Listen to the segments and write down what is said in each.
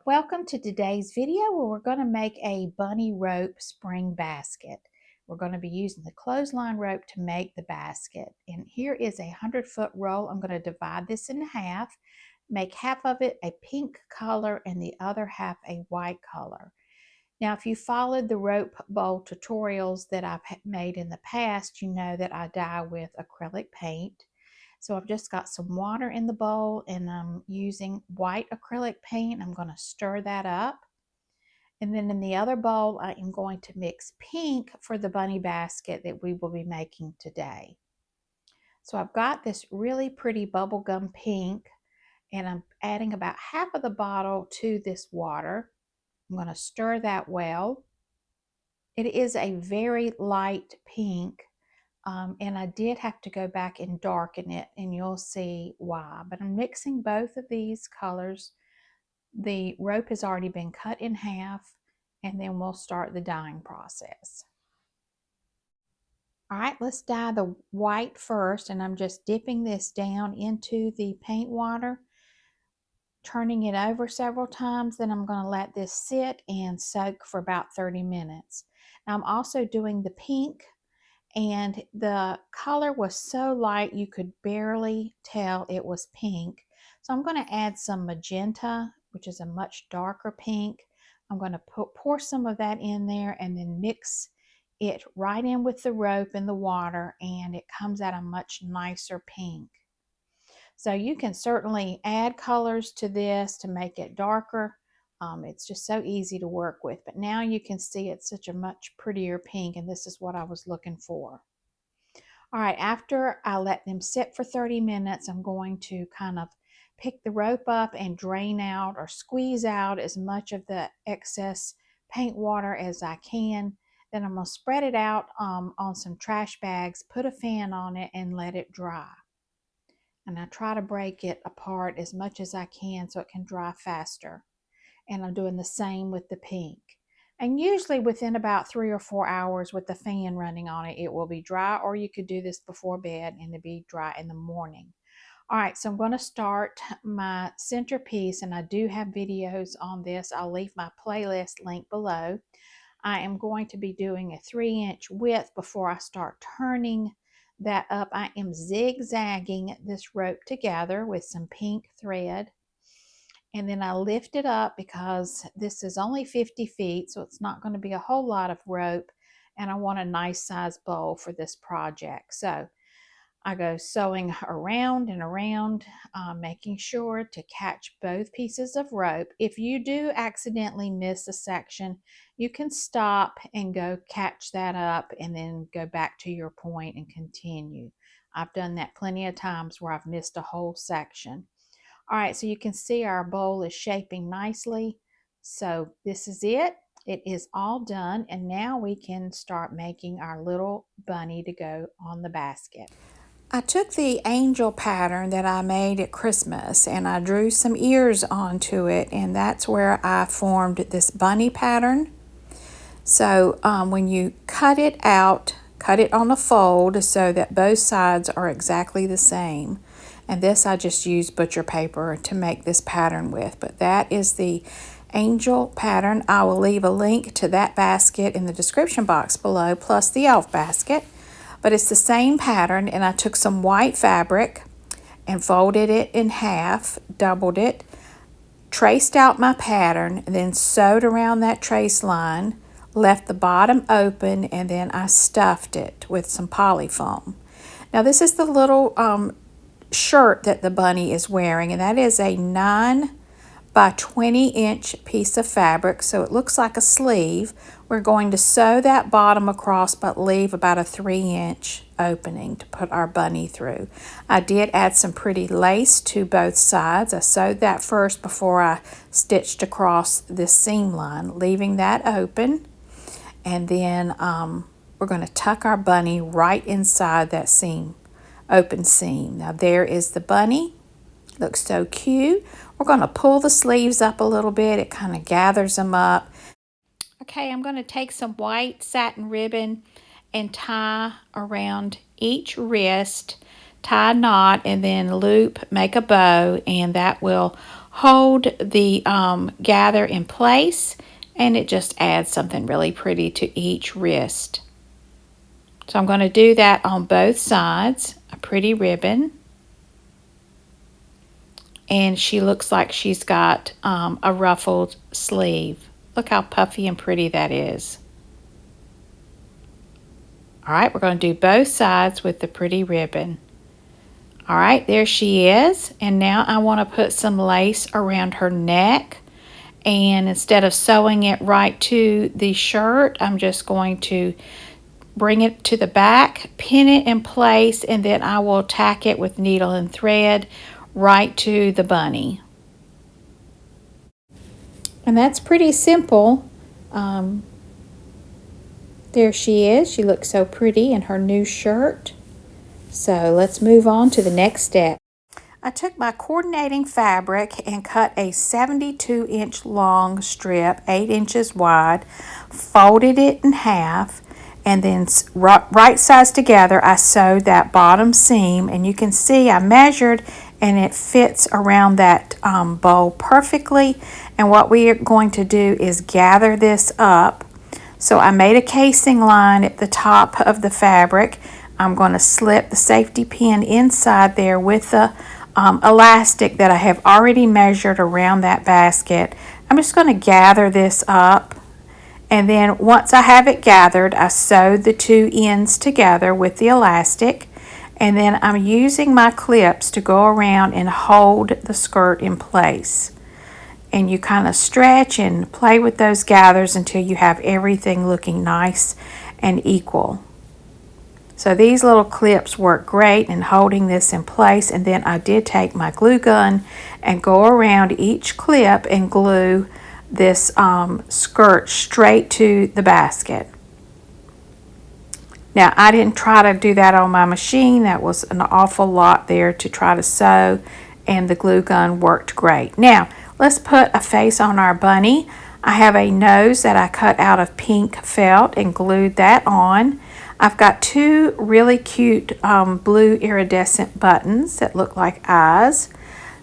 Welcome to today's video where we're going to make a bunny rope spring basket. We're going to be using the clothesline rope to make the basket. And here is a 100-foot roll. I'm going to divide this in half, make half of it a pink color and the other half a white color. Now, if you followed the rope bowl tutorials that I've made in the past, you know that I dye with acrylic paint. So I've just got some water in the bowl and I'm using white acrylic paint. I'm going to stir that up. And then in the other bowl, I am going to mix pink for the bunny basket that we will be making today. So I've got this really pretty bubblegum pink and I'm adding about half of the bottle to this water. I'm going to stir that well. It is a very light pink. And I did have to go back and darken it, and you'll see why. But I'm mixing both of these colors. The rope has already been cut in half, and then we'll start the dyeing process. All right, let's dye the white first, and I'm just dipping this down into the paint water, turning it over several times. Then I'm going to let this sit and soak for about 30 minutes. Now I'm also doing the pink, and the color was so light you could barely tell it was pink. So I'm going to add some magenta, which is a much darker pink. I'm going to pour some of that in there and then mix it right in with the rope and the water, and it comes out a much nicer pink. So you can certainly add colors to this to make it darker. It's just so easy to work with. But now you can see it's such a much prettier pink, and this is what I was looking for. All right, after I let them sit for 30 minutes, I'm going to kind of pick the rope up and drain out or squeeze out as much of the excess paint water as I can. Then I'm going to spread it out on some trash bags, put a fan on it, and let it dry. And I try to break it apart as much as I can so it can dry faster. And I'm doing the same with the pink. And usually within about 3 or 4 hours with the fan running on it, it will be dry, or you could do this before bed and it'll be dry in the morning. All right, so I'm going to start my centerpiece, and I do have videos on this. I'll leave my playlist link below. I am going to be doing a 3-inch width before I start turning that up. I am zigzagging this rope together with some pink thread. And then I lift it up because this is only 50 feet, so it's not going to be a whole lot of rope. And I want a nice size bowl for this project. So I go sewing around and around, making sure to catch both pieces of rope. If you do accidentally miss a section, you can stop and go catch that up and then go back to your point and continue. I've done that plenty of times where I've missed a whole section. All right, so you can see our bowl is shaping nicely. So this is it. It is all done, and now we can start making our little bunny to go on the basket. I took the angel pattern that I made at Christmas and I drew some ears onto it, and that's where I formed this bunny pattern. So when you cut it out, cut it on a fold so that both sides are exactly the same. And this I just used butcher paper to make this pattern with, but that is the angel pattern. I will leave a link to that basket in the description box below, plus the elf basket. But it's the same pattern, and I took some white fabric and folded it in half, doubled it, traced out my pattern, and then sewed around that trace line, left the bottom open, and then I stuffed it with some polyfoam. Now this is the little shirt that the bunny is wearing, and that is a 9 by 20-inch piece of fabric, so it looks like a sleeve. We're going to sew that bottom across but leave about a 3-inch opening to put our bunny through. I did add some pretty lace to both sides. I sewed that first before I stitched across this seam line, leaving that open, and then we're going to tuck our bunny right inside that seam, open seam. Now there is the bunny. Looks so cute. We're going to pull the sleeves up a little bit. It kind of gathers them up. Okay, I'm going to take some white satin ribbon and tie around each wrist, tie a knot, and then loop, make a bow, and that will hold the gather in place, and it just adds something really pretty to each wrist. So I'm going to do that on both sides, a pretty ribbon. And she looks like she's got a ruffled sleeve. Look how puffy and pretty that is. All right, we're going to do both sides with the pretty ribbon. All right, there she is. And now I want to put some lace around her neck. And instead of sewing it right to the shirt, I'm just going to bring it to the back, pin it in place, and then I will tack it with needle and thread right to the bunny. And that's pretty simple. There she is. She looks so pretty in her new shirt. So let's move on to the next step. I took my coordinating fabric and cut a 72-inch long strip, 8 inches wide, folded it in half, and then right sides together I sewed that bottom seam, and you can see I measured and it fits around that bowl perfectly. And what we are going to do is gather this up. So I made a casing line at the top of the fabric. I'm going to slip the safety pin inside there with the elastic that I have already measured around that basket. I'm just going to gather this up, and then once I have it gathered, I sewed the two ends together with the elastic, and then I'm using my clips to go around and hold the skirt in place. And you kind of stretch and play with those gathers until you have everything looking nice and equal. So these little clips work great in holding this in place. And then I did take my glue gun and go around each clip and glue this skirt straight to the basket. Now I didn't try to do that on my machine. That was an awful lot there to try to sew, and the glue gun worked great. Now let's put a face on our bunny. I have a nose that I cut out of pink felt and glued that on. I've got two really cute blue iridescent buttons that look like eyes.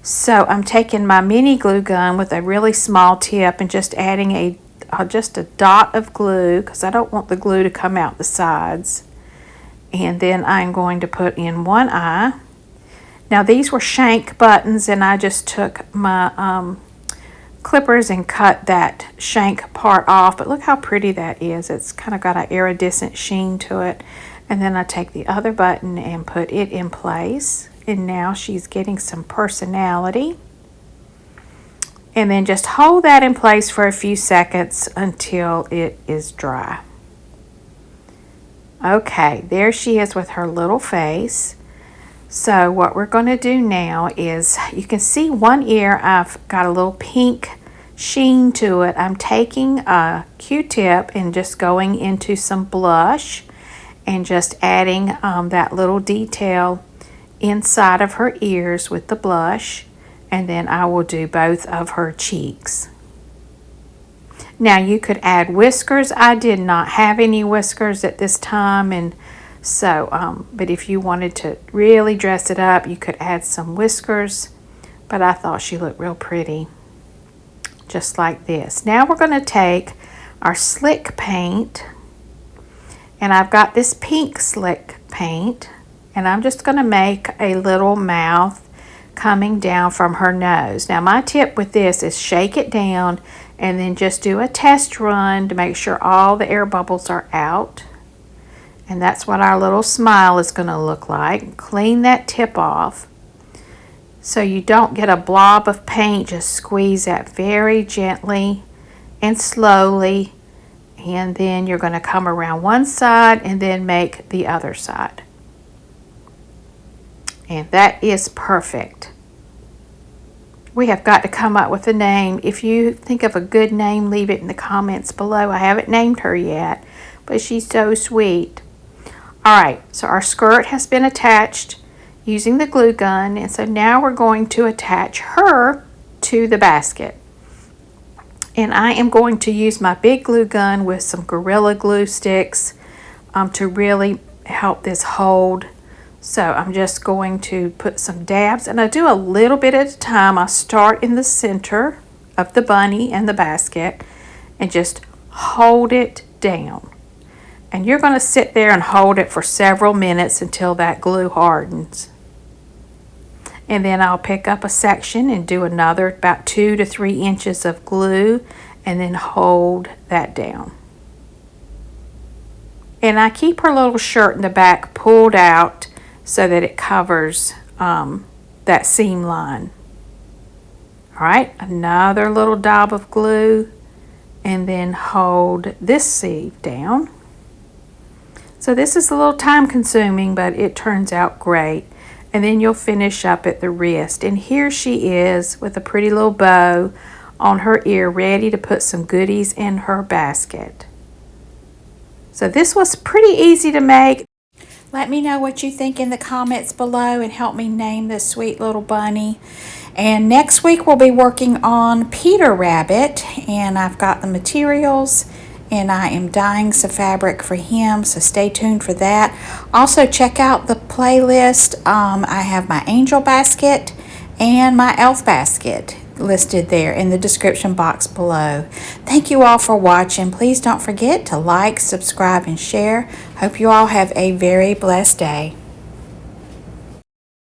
So I'm taking my mini glue gun with a really small tip and just adding just a dot of glue, because I don't want the glue to come out the sides. And then I'm going to put in one eye. Now these were shank buttons, and I just took my clippers and cut that shank part off, but look how pretty that is. It's kind of got an iridescent sheen to it. And then I take the other button and put it in place, and now she's getting some personality. And then just hold that in place for a few seconds until it is dry. Okay, there she is with her little face. So what we're going to do now is, you can see one ear, I've got a little pink sheen to it. I'm taking a Q-tip and just going into some blush and just adding that little detail inside of her ears with the blush. And then I will do both of her cheeks. Now you could add whiskers. I did not have any whiskers at this time, and so but if you wanted to really dress it up, you could add some whiskers, but I thought she looked real pretty just like this. Now we're going to take our slick paint, and I've got this pink slick paint, and I'm just going to make a little mouth coming down from her nose. Now my tip with this is shake it down and then just do a test run to make sure all the air bubbles are out. And that's what our little smile is going to look like. Clean that tip off so you don't get a blob of paint. Just squeeze that very gently and slowly, and then you're going to come around one side and then make the other side. And that is perfect. We have got to come up with a name. If you think of a good name, leave it in the comments below. I haven't named her yet, but she's so sweet. All right, so our skirt has been attached using the glue gun, and so now we're going to attach her to the basket. And I am going to use my big glue gun with some Gorilla Glue sticks to really help this hold So I'm just going to put some dabs, and I do a little bit at a time. I start in the center of the bunny and the basket and just hold it down. And you're going to sit there and hold it for several minutes until that glue hardens. And then I'll pick up a section and do another about 2 to 3 inches of glue and then hold that down. And I keep her little shirt in the back pulled out so that it covers that seam line. All right, another little dab of glue and then hold this sleeve down. So this is a little time consuming, but it turns out great. And then you'll finish up at the wrist. And here she is with a pretty little bow on her ear, ready to put some goodies in her basket. So this was pretty easy to make. Let me know what you think in the comments below and help me name this sweet little bunny. And next week we'll be working on Peter Rabbit, and I've got the materials and I am dyeing some fabric for him, so stay tuned for that. Also check out the playlist. I have my angel basket and my elf basket listed there in the description box below. Thank you all for watching. Please don't forget to like, subscribe, and share. Hope you all have a very blessed day.